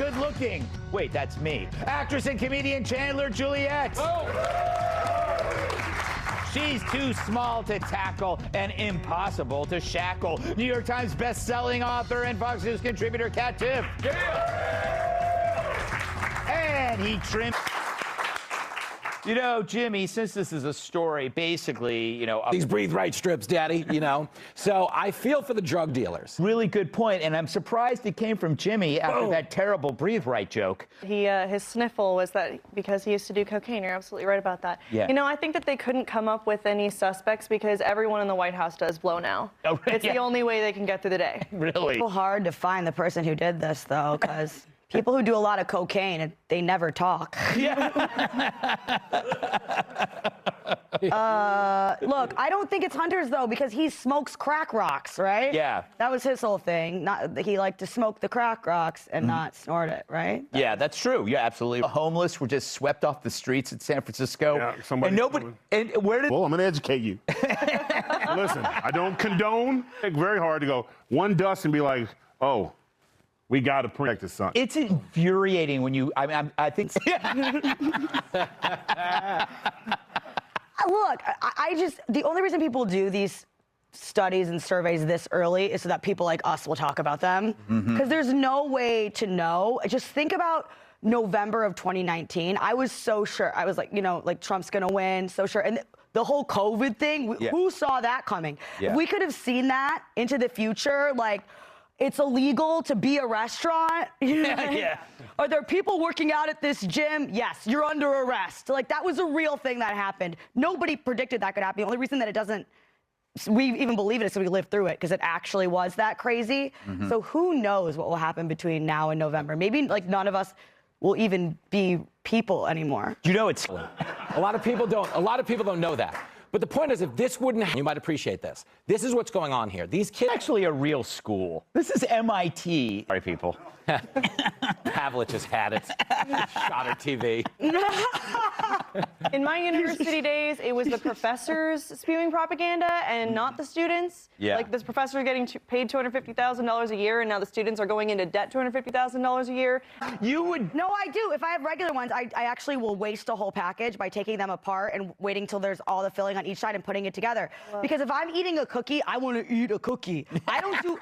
good looking. Wait, that's me. Actress and comedian Chandler Juliet. Oh. She's too small to tackle and impossible to shackle. New York Times best-selling author and Fox News contributor Timpf. And he trimmed. You know, Jimmy, since this is a story, basically, you know... These breathe right strips, Daddy, you know. So I feel for the drug dealers. Really good point, and I'm surprised it came from Jimmy after that terrible breathe right joke. His sniffle was that because he used to do cocaine. You're absolutely right about that. Yeah. You know, I think that they couldn't come up with any suspects because everyone in the White House does blow now. Oh, really? It's the only way they can get through the day. Really? It's hard to find the person who did this, though, because people who do a lot of cocaine, they never talk. Look, I don't think it's Hunter's, though, because he smokes crack rocks, right? Yeah. That was his whole thing. He liked to smoke the crack rocks and not snort it, right? Yeah, that's true. Yeah, absolutely. The homeless were just swept off the streets in San Francisco. Yeah, and nobody... And where did... Well, I'm going to educate you. Listen, I don't condone. It's very hard to go one dust and be like, oh, we got to protect the sun. It's infuriating when you... I think... Look, I just... The only reason people do these studies and surveys this early is so that people like us will talk about them. Because there's no way to know. Just think about November of 2019. I was so sure. I was like, you know, like Trump's going to win. So sure. And the whole COVID thing, who saw that coming? Yeah. If we could have seen that into the future, like... It's illegal to be a restaurant. Yeah. Are there people working out at this gym? Yes, you're under arrest. Like, that was a real thing that happened. Nobody predicted that could happen. The only reason that it doesn't, we even believe it is so we lived through it, because it actually was that crazy. So who knows what will happen between now and November? Maybe, like, none of us will even be people anymore. You know, it's... A lot of people don't know that. But the point is, if this wouldn't happen, you might appreciate this. This is what's going on here. These kids... actually a real school. This is MIT. Sorry, people. Pavlich has had it. Shot her TV. In my university days, it was the professors spewing propaganda and not the students. Yeah. Like, this professor is getting paid $250,000 a year, and now the students are going into debt $250,000 a year. You would... No, I do. If I have regular ones, I actually will waste a whole package by taking them apart and waiting till there's all the filling on each side and putting it together. Because if I'm eating a cookie, I want to eat a cookie. I don't do,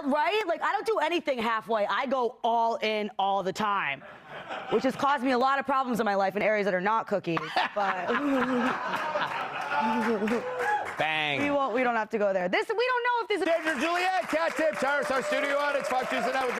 right? Like, I don't do anything halfway. I go all in all the time, which has caused me a lot of problems in my life in areas that are not cookies, but... Bang. We don't have to go there. We don't know if this is... Chandler Juliet, Timpf, our studio audience, Fox News Network.